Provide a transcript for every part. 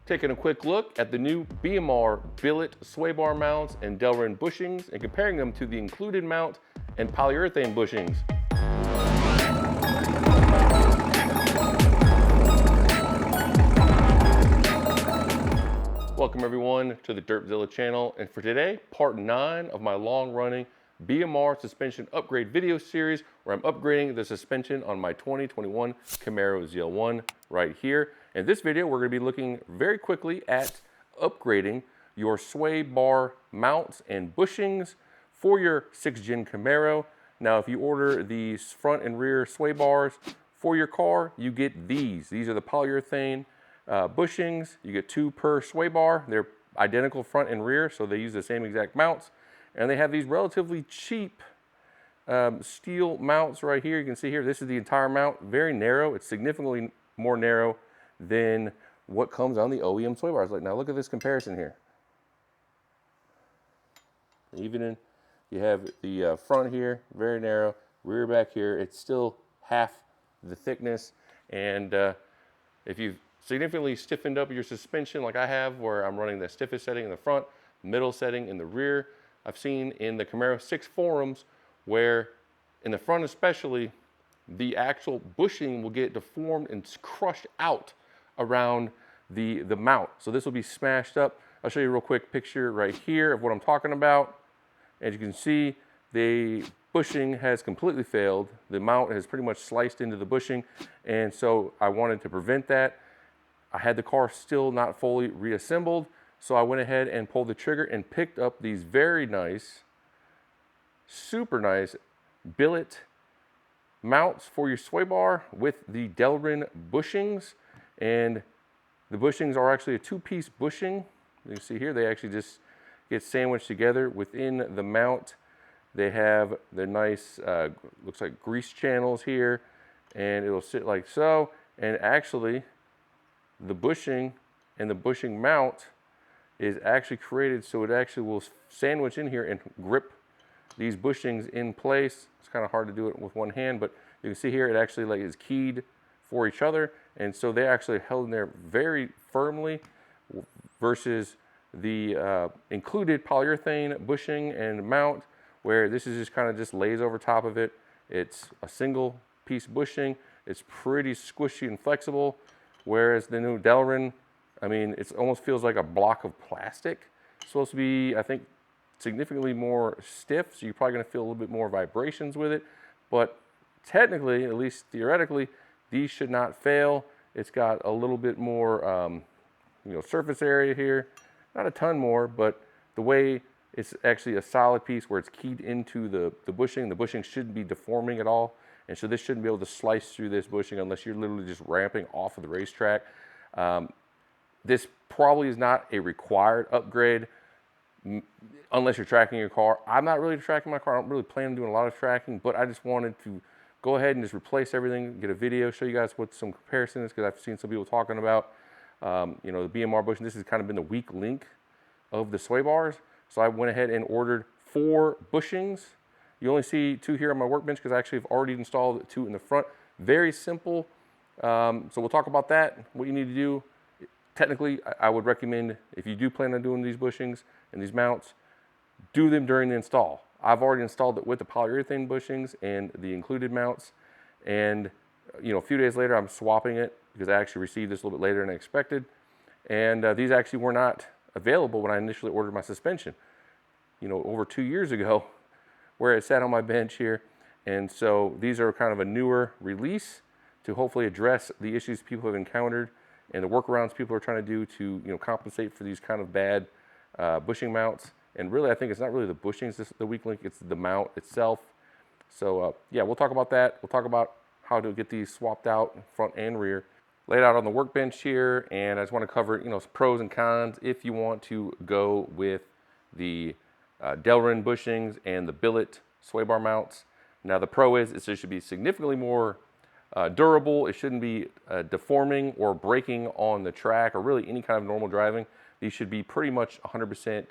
Taking a quick look at the new BMR billet sway bar mounts and Delrin bushings and comparing them to the included mount and polyurethane bushings. Welcome everyone to the Dirtzilla channel, and for today, part 9 of my long-running BMR suspension upgrade video series where I'm upgrading the suspension on my 2021 Camaro ZL1 right here. In this video, we're going to be looking very quickly at upgrading your sway bar mounts and bushings for your 6th gen Camaro. Now, if you order these front and rear sway bars for your car, you get these. These are the polyurethane bushings. You get 2 per sway bar. They're identical front and rear, so they use the same exact mounts. And they have these relatively cheap steel mounts right here. You can see here, this is the entire mount, very narrow. It's significantly more narrow than what comes on the OEM sway bars. Like, now look at this comparison here. Even in, you have the front here, very narrow, rear back here, it's still half the thickness. And if you've significantly stiffened up your suspension like I have, where I'm running the stiffest setting in the front, middle setting in the rear, I've seen in the Camaro 6 forums where in the front especially, the actual bushing will get deformed and crushed out around the mount. So this will be smashed up. I'll show you a real quick picture right here of what I'm talking about. As you can see, the bushing has completely failed. The mount has pretty much sliced into the bushing, and so I wanted to prevent that. I had the car still not fully reassembled, so I went ahead and pulled the trigger and picked up these very nice, super nice billet mounts for your sway bar with the Delrin bushings. And the bushings are actually a 2-piece bushing. You can see here, they actually just get sandwiched together within the mount. They have the nice, looks like grease channels here, and it'll sit like so. And actually, the bushing and the bushing mount is actually created so it actually will sandwich in here and grip these bushings in place. It's kind of hard to do it with one hand, but you can see here it actually like is keyed for each other, and so they actually held in there very firmly versus the included polyurethane bushing and mount, where this is just kind of just lays over top of it. It's a single piece bushing. It's pretty squishy and flexible, whereas the new Delrin, I mean, it almost feels like a block of plastic. It's supposed to be, I think, significantly more stiff, so you're probably going to feel a little bit more vibrations with it. But technically, at least theoretically, these should not fail. It's got a little bit more, surface area here. Not a ton more, but the way it's actually a solid piece where it's keyed into the bushing shouldn't be deforming at all. And so this shouldn't be able to slice through this bushing unless you're literally just ramping off of the racetrack. This probably is not a required upgrade unless you're tracking your car. I'm not really tracking my car. I don't really plan on doing a lot of tracking, but I just wanted to go ahead and just replace everything, get a video, show you guys what some comparisons, because I've seen some people talking about, the BMR bushing. This has kind of been the weak link of the sway bars. So I went ahead and ordered 4 bushings. You only see 2 here on my workbench because I actually have already installed 2 in the front. Very simple. So we'll talk about that, what you need to do. Technically, I would recommend, if you do plan on doing these bushings and these mounts, do them during the install. I've already installed it with the polyurethane bushings and the included mounts. And, a few days later, I'm swapping it because I actually received this a little bit later than I expected. And these actually were not available when I initially ordered my suspension, over 2 years ago, where it sat on my bench here. And so these are kind of a newer release to hopefully address the issues people have encountered and the workarounds people are trying to do to compensate for these kind of bad bushing mounts. And really, I think it's not really the bushings that's the weak link, it's the mount itself. So yeah, we'll talk about that. We'll talk about how to get these swapped out front and rear, laid out on the workbench here. And I just want to cover pros and cons if you want to go with the Delrin bushings and the billet sway bar mounts. Now the pro is it should be significantly more durable. It shouldn't be deforming or breaking on the track or really any kind of normal driving. These should be pretty much 100%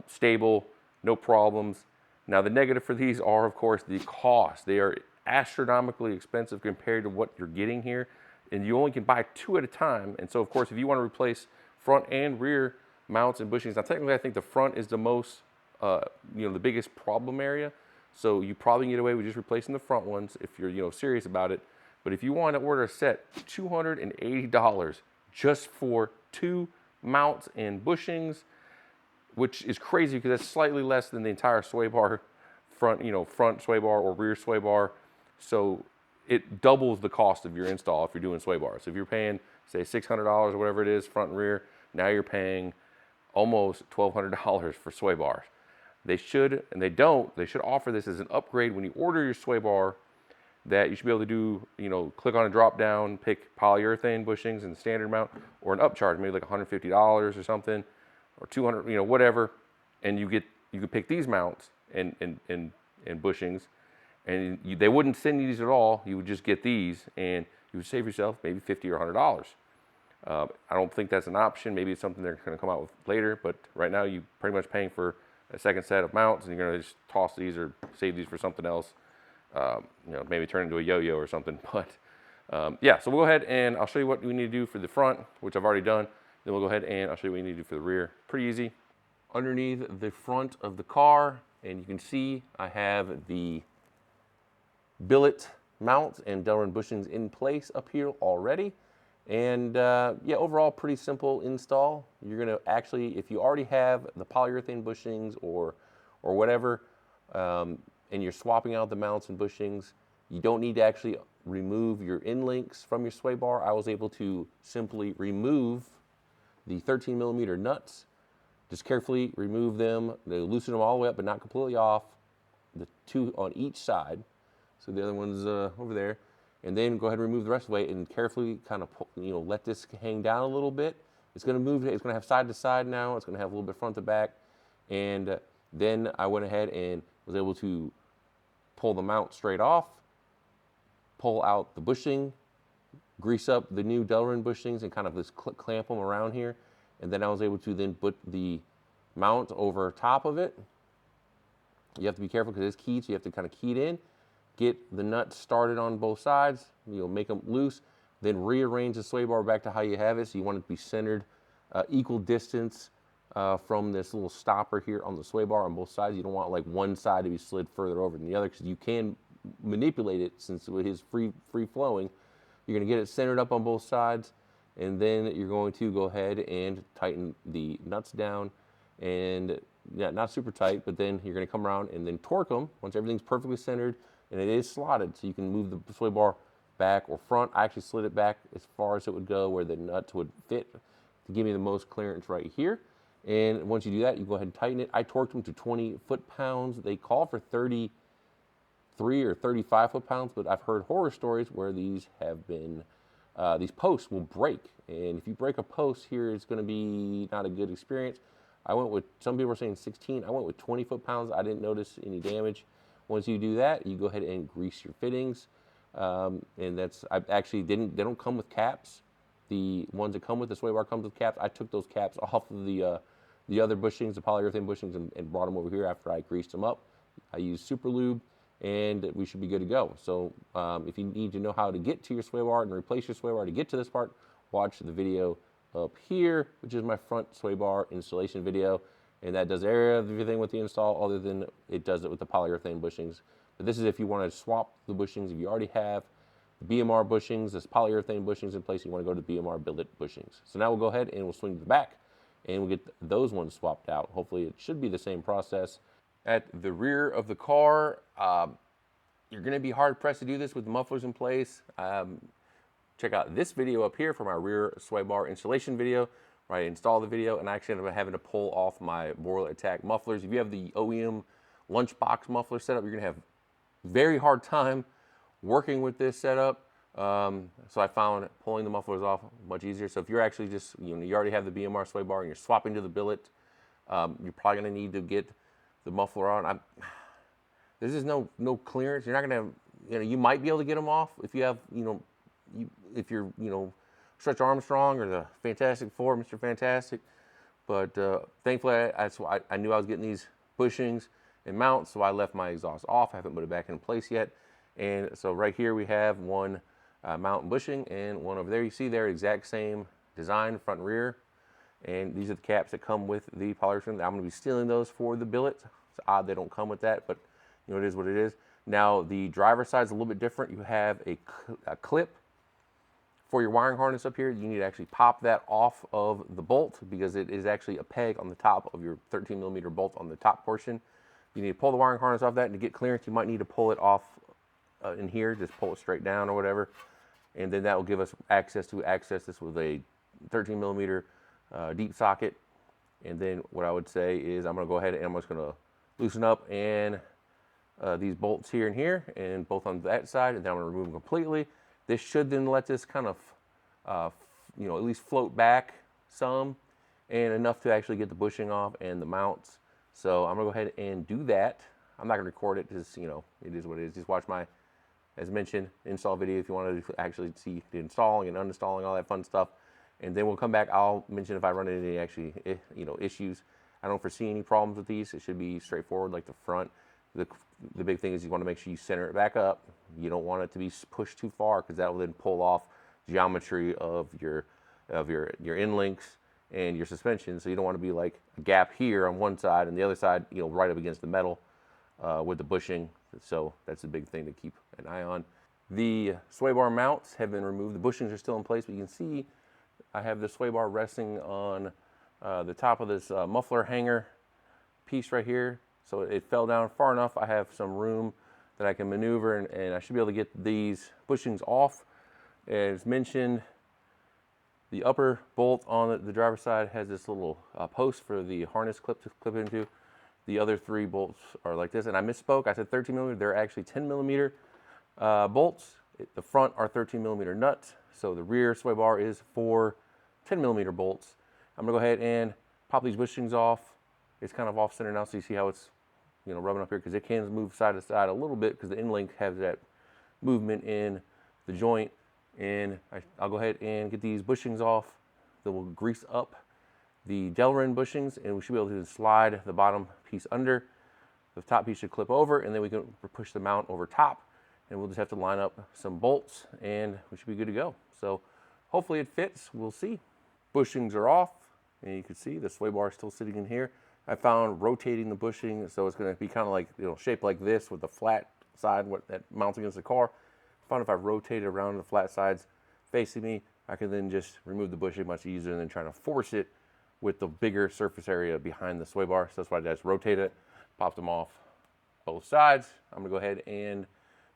stable, no problems. Now the negative for these are, of course, the cost. They are astronomically expensive compared to what you're getting here. and you only can buy 2 at a time. And so, of course, if you want to replace front and rear mounts and bushings, now technically I think the front is the most, the biggest problem area. So you probably can get away with just replacing the front ones if you're, serious about it. But if you want to order a set, $280 just for 2 mounts and bushings, which is crazy because that's slightly less than the entire sway bar front, front sway bar or rear sway bar. So it doubles the cost of your install if you're doing sway bars. So if you're paying, say, $600 or whatever it is, front and rear, now you're paying almost $1,200 for sway bars. They should, and they don't, they should offer this as an upgrade when you order your sway bar, that you should be able to do, click on a drop down, pick polyurethane bushings and the standard mount, or an upcharge, maybe like $150 or something, or $200, whatever, and you could pick these mounts and bushings, and they wouldn't send you these at all. You would just get these, and you would save yourself maybe $50 or $100. I don't think that's an option. Maybe it's something they're going to come out with later, but right now you're pretty much paying for a second set of mounts, and you're going to just toss these or save these for something else. Maybe turn into a yo-yo or something. But yeah, so we'll go ahead and I'll show you what we need to do for the front, which I've already done. Then we'll go ahead and I'll show you what you need to do for the rear. Pretty easy. Underneath the front of the car, and you can see I have the billet mounts and Delrin bushings in place up here already. And yeah, overall pretty simple install. You're gonna actually, if you already have the polyurethane bushings or whatever, and you're swapping out the mounts and bushings, you don't need to actually remove your end links from your sway bar. I was able to simply remove the 13mm nuts, just carefully remove them. They loosen them all the way up, but not completely off. The 2 on each side. So the other one's over there. And then go ahead and remove the rest of the way and carefully kind of let this hang down a little bit. It's going to move, it's going to have side to side now. It's going to have a little bit front to back. And then I went ahead and was able to pull the mount straight off, pull out the bushing, grease up the new Delrin bushings and kind of just clamp them around here. And then I was able to then put the mount over top of it. You have to be careful because it's keyed, so you have to kind of key it in. Get the nuts started on both sides, make them loose, then rearrange the sway bar back to how you have it. So you want it to be centered equal distance from this little stopper here on the sway bar on both sides. You don't want like one side to be slid further over than the other because you can manipulate it since it is free flowing. You're going to get it centered up on both sides, and then you're going to go ahead and tighten the nuts down, and yeah, not super tight, but then you're going to come around and then torque them once everything's perfectly centered. And it is slotted, so you can move the sway bar back or front. I actually slid it back as far as it would go where the nuts would fit to give me the most clearance right here. And once you do that, you go ahead and tighten it. I torqued them to 20 foot-pounds. They call for 33 or 35 foot-pounds, but I've heard horror stories where these have been, these posts will break. And if you break a post here, it's going to be not a good experience. I went with, some people are saying 16. I went with 20 foot-pounds. I didn't notice any damage. Once you do that, you go ahead and grease your fittings. And that's, I actually didn't, they don't come with caps. The ones that come with the sway bar comes with caps. I took those caps off of the other bushings, the polyurethane bushings, and brought them over here after I greased them up. I used super lube, and we should be good to go. So if you need to know how to get to your sway bar and replace your sway bar to get to this part, watch the video up here, which is my front sway bar installation video. And that does everything with the install other than it does it with the polyurethane bushings. But this is if you want to swap the bushings. If you already have the BMR bushings, this polyurethane bushings in place, you want to go to the BMR billet bushings. So now we'll go ahead and we'll swing to the back and we'll get those ones swapped out. Hopefully it should be the same process. At the rear of the car, you're going to be hard pressed to do this with the mufflers in place. Check out this video up here for my rear sway bar installation video, where I install the video, and I actually ended up having to pull off my Boiler Attack mufflers. If you have the OEM lunchbox muffler setup, you're gonna have very hard time working with this setup. So I found pulling the mufflers off much easier. So if you're actually just, you already have the BMR sway bar and you're swapping to the billet, you're probably gonna need to get the muffler on. There's just no clearance. You're not gonna, you might be able to get them off if you have, if you're, Stretch Armstrong or the Fantastic Four, Mr. Fantastic. But thankfully, I knew I was getting these bushings and mounts, so I left my exhaust off. I haven't put it back in place yet. And so right here we have one mount and bushing, and one over there. You see there, exact same design, front and rear. And these are the caps that come with the polyurethane. I'm going to be stealing those for the billet. It's odd they don't come with that, but you know, it is what it is. Now the driver's side is a little bit different. You have a clip for your wiring harness up here. You need to actually pop that off of the bolt because it is actually a peg on the top of your 13mm bolt on the top portion. You need to pull the wiring harness off that, and to get clearance, you might need to pull it off in here. Just pull it straight down or whatever, and then that will give us access to access this with a 13mm deep socket. And then what I would say is I'm going to go ahead and I'm just going to loosen up and these bolts here and here, and both on that side, and then I'm going to remove them completely. This should then let this kind of you know, at least float back some, and enough to actually get the bushing off and the mounts. So I'm going to go ahead and do that. I'm not going to record it because, you know, it is what it is. Just watch my, as mentioned, install video if you want to actually see the installing and uninstalling, all that fun stuff. And then we'll come back. I'll mention if I run into any actually, you know, issues. I don't foresee any problems with these. It should be straightforward like the front. The big thing is you want to make sure you center it back up. You don't want it to be pushed too far because that will then pull off geometry of your end links and your suspension. So you don't want to be like a gap here on one side and the other side, you know, right up against the metal with the bushing. So that's the big thing to keep an eye on. The sway bar mounts have been removed. The bushings are still in place, but you can see I have the sway bar resting on the top of this muffler hanger piece right here. So it fell down far enough. I have some room that I can maneuver, and I should be able to get these bushings off. As mentioned, the upper bolt on the driver's side has this little post for the harness clip to clip into. The other three bolts are like this, and I misspoke. I said 13mm. They're actually 10mm bolts. The front are 13mm nuts. So the rear sway bar is 4 10mm bolts. I'm gonna go ahead and pop these bushings off. It's kind of off center now, so you see how it's, you know, rubbing up here, because it can move side to side a little bit because the end link has that movement in the joint. And I'll go ahead and get these bushings off. Then we'll grease up the Delrin bushings, and we should be able to slide the bottom piece under. The top piece should clip over, and then we can push the mount over top, and we'll just have to line up some bolts, and we should be good to go. So hopefully it fits. We'll see. Bushings are off, and you can see the sway bar is still sitting in here. I found rotating the bushing, so it's going to be kind of like, you know, shaped like this with the flat side that mounts against the car. I found if I rotate it around the flat sides facing me, I can then just remove the bushing much easier than trying to force it with the bigger surface area behind the sway bar. So that's why I just rotate it, pop them off both sides. I'm going to go ahead and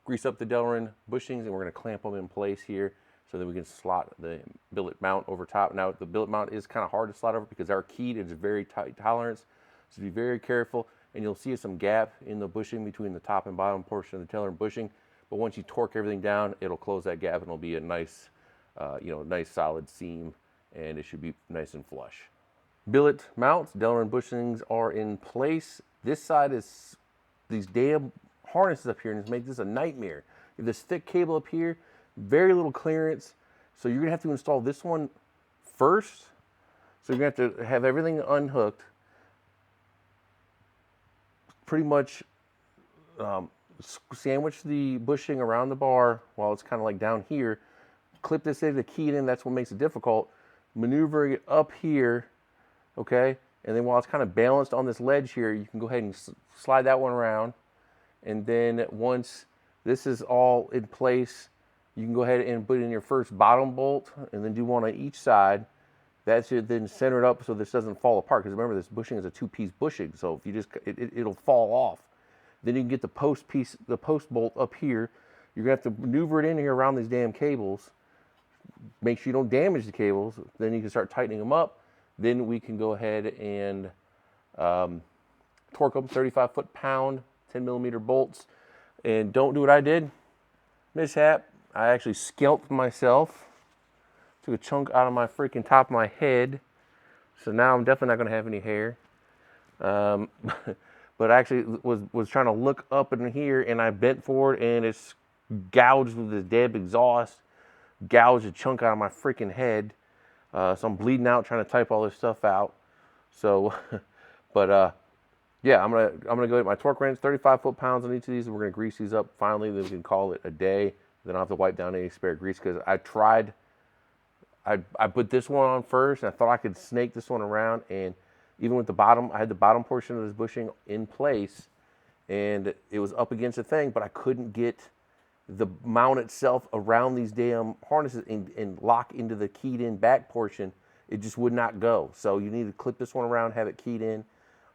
grease up the Delrin bushings, and we're going to clamp them in place here so that we can slot the billet mount over top. Now, the billet mount is kind of hard to slot over because our keyed is very tight tolerance. So be very careful, and you'll see some gap in the bushing between the top and bottom portion of the Delrin bushing. But once you torque everything down, it'll close that gap, and it'll be a nice, you know, nice solid seam, and it should be nice and flush. Billet mounts, Delrin bushings are in place. This side is these damn harnesses up here, and it's made this a nightmare. You have this thick cable up here, very little clearance. So you're gonna have to install this one first. So you're gonna have to have everything unhooked, pretty much sandwich the bushing around the bar while it's kind of like down here. Clip this in, the key it in, that's what makes it difficult. Maneuver it up here, okay? And then while it's kind of balanced on this ledge here, you can go ahead and slide that one around. And then once this is all in place, you can go ahead and put in your first bottom bolt and then do one on each side. That should then center it up so this doesn't fall apart. Because remember, this bushing is a two-piece bushing, so if you just it'll fall off. Then you can get the post piece, the post bolt up here. You're gonna have to maneuver it in here around these damn cables. Make sure you don't damage the cables. Then you can start tightening them up. Then we can go ahead and torque them 35 foot-pound, 10mm bolts. And don't do what I did. Mishap. I actually scalped myself. Took a chunk out of my freaking top of my head. So now I'm definitely not going to have any hair. But I actually was trying to look up in here, and I bent forward, and it's gouged with this damn exhaust. Gouged a chunk out of my freaking head. So I'm bleeding out trying to type all this stuff out. So, but yeah, I'm gonna go get my torque wrench, 35 foot-pounds on each of these, and we're gonna grease these up finally. Then we can call it a day. Then I'll have to wipe down any spare grease, because I tried, I put this one on first, and I thought I could snake this one around, and even with the bottom, I had the bottom portion of this bushing in place, and it was up against the thing, but I couldn't get the mount itself around these damn harnesses and lock into the keyed in back portion. It just would not go. So you need to clip this one around, have it keyed in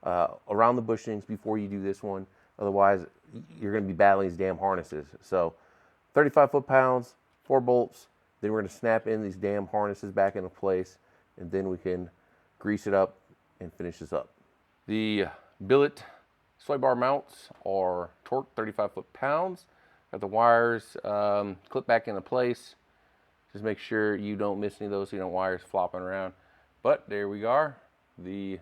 around the bushings before you do this one. Otherwise, you're going to be battling these damn harnesses. So 35 foot-pounds, 4 bolts. Then we're going to snap in these damn harnesses back into place, and then we can grease it up and finish this up. The billet sway bar mounts are torqued 35 foot-pounds. Got the wires clipped back into place. Just make sure you don't miss any of those so you don't wires flopping around. But there we are, the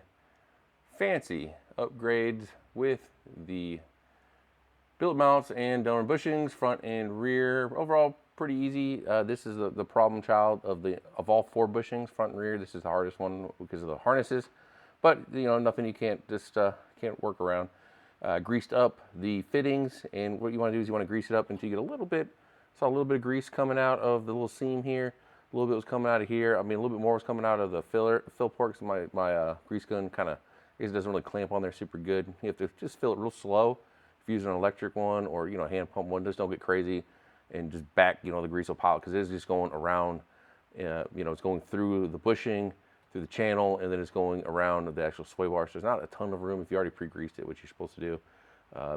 fancy upgrades with the billet mounts and Delrin bushings, front and rear. Overall, pretty easy. This is the problem child of all 4 bushings, front and rear. This is the hardest one because of the harnesses. But you know, nothing you can't just can't work around. Greased up the fittings, and what you want to do is you want to grease it up until you get a little bit. Saw a little bit of grease coming out of the little seam here. A little bit was coming out of here. I mean, a little bit more was coming out of the fill port. My grease gun kind of, it doesn't really clamp on there super good. You have to just fill it real slow. If you're using an electric one or, you know, hand pump one, just don't get crazy and just back, you know, the grease will pile, because it's just going around, you know, it's going through the bushing, through the channel, and then it's going around the actual sway bar. So there's not a ton of room if you already pre-greased it, which you're supposed to do.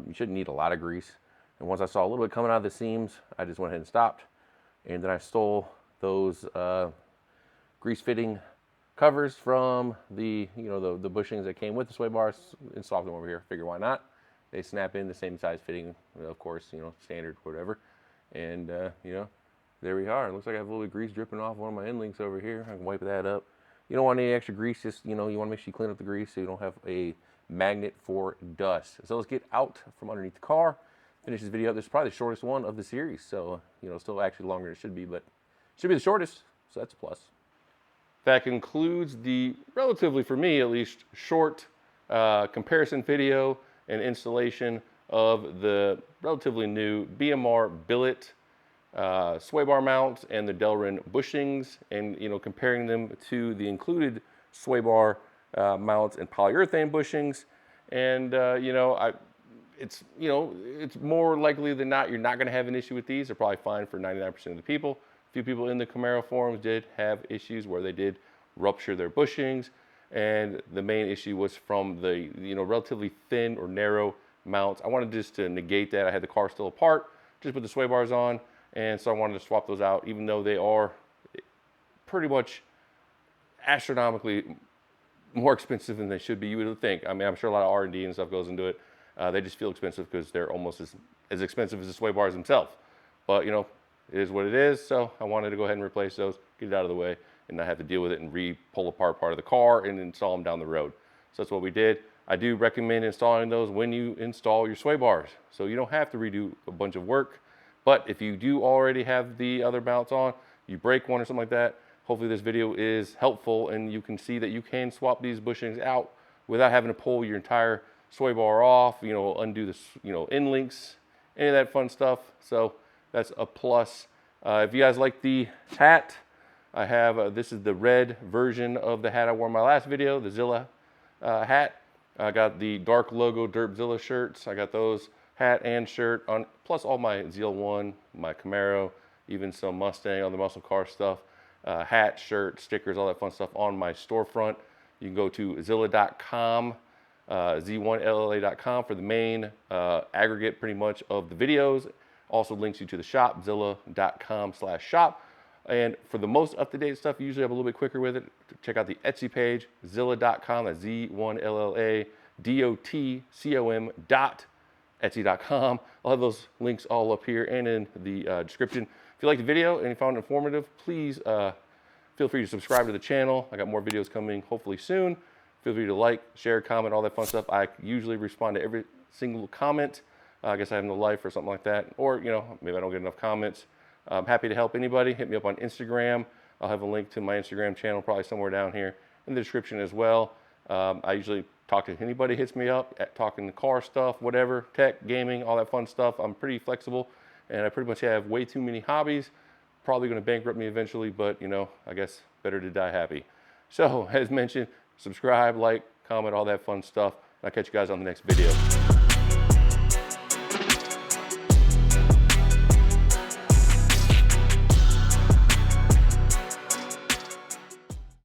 You shouldn't need a lot of grease. And once I saw a little bit coming out of the seams, I just went ahead and stopped. And then I stole those grease fitting covers from the, you know, the bushings that came with the sway bars, installed them over here. Figure why not? They snap in the same size fitting, of course, you know, standard, whatever. And you know, there we are. It looks like I have a little bit of grease dripping off one of my end links over here. I can wipe that up. You don't want any extra grease. Just, you know, you want to make sure you clean up the grease so you don't have a magnet for dust. So let's get out from underneath the car. Finish this video up. This is probably the shortest one of the series, so you know, still actually longer than it should be, but it should be the shortest, so that's a plus. That concludes the relatively, for me at least, short comparison video and installation of the relatively new BMR billet sway bar mounts and the Delrin bushings, and you know, comparing them to the included sway bar mounts and polyurethane bushings. And you know, it's more likely than not you're not going to have an issue with these. They're probably fine for 99% of the people. A few people in the Camaro forums did have issues where they did rupture their bushings, and the main issue was from the, you know, relatively thin or narrow mounts. I wanted just to negate that. I had the car still apart, just put the sway bars on, and so I wanted to swap those out, even though they are pretty much astronomically more expensive than they should be, you would think. I mean, I'm sure a lot of R&D and stuff goes into it. They just feel expensive because they're almost as expensive as the sway bars themselves. But you know, it is what it is. So I wanted to go ahead and replace those, get it out of the way, and not have to deal with it and pull apart part of the car and install them down the road. So that's what we did. I do recommend installing those when you install your sway bars, so you don't have to redo a bunch of work. But if you do already have the other mounts on, you break one or something like that, hopefully this video is helpful and you can see that you can swap these bushings out without having to pull your entire sway bar off, you know, undo the, you know, end links, any of that fun stuff. So that's a plus. If you guys like the hat, I have, this is the red version of the hat I wore in my last video, the Zilla hat. I got the dark logo Derp shirts. I got those hat and shirt on, plus all my ZL1, my Camaro, even some Mustang, all the muscle car stuff, hat, shirt, stickers, all that fun stuff on my storefront. You can go to Zilla.com, Z1LLA.com for the main aggregate pretty much of the videos. Also links you to the shop, Zilla.com/shop. And for the most up-to-date stuff, usually I'm a little bit quicker with it. Check out the Etsy page, Zilla.com, that's Z1LLA.com.Etsy.com. I'll have those links all up here and in the description. If you liked the video and you found it informative, please feel free to subscribe to the channel. I got more videos coming hopefully soon. Feel free to like, share, comment, all that fun stuff. I usually respond to every single comment. I guess I have no life or something like that. Or, you know, maybe I don't get enough comments. I'm happy to help anybody. Hit me up on Instagram. I'll have a link to my Instagram channel probably somewhere down here in the description as well. I usually talk to anybody hits me up, talking car stuff, whatever, tech, gaming, all that fun stuff. I'm pretty flexible. and I pretty much have way too many hobbies. Probably going to bankrupt me eventually, but you know, I guess better to die happy. So as mentioned, subscribe, like, comment, all that fun stuff. I'll catch you guys on the next video.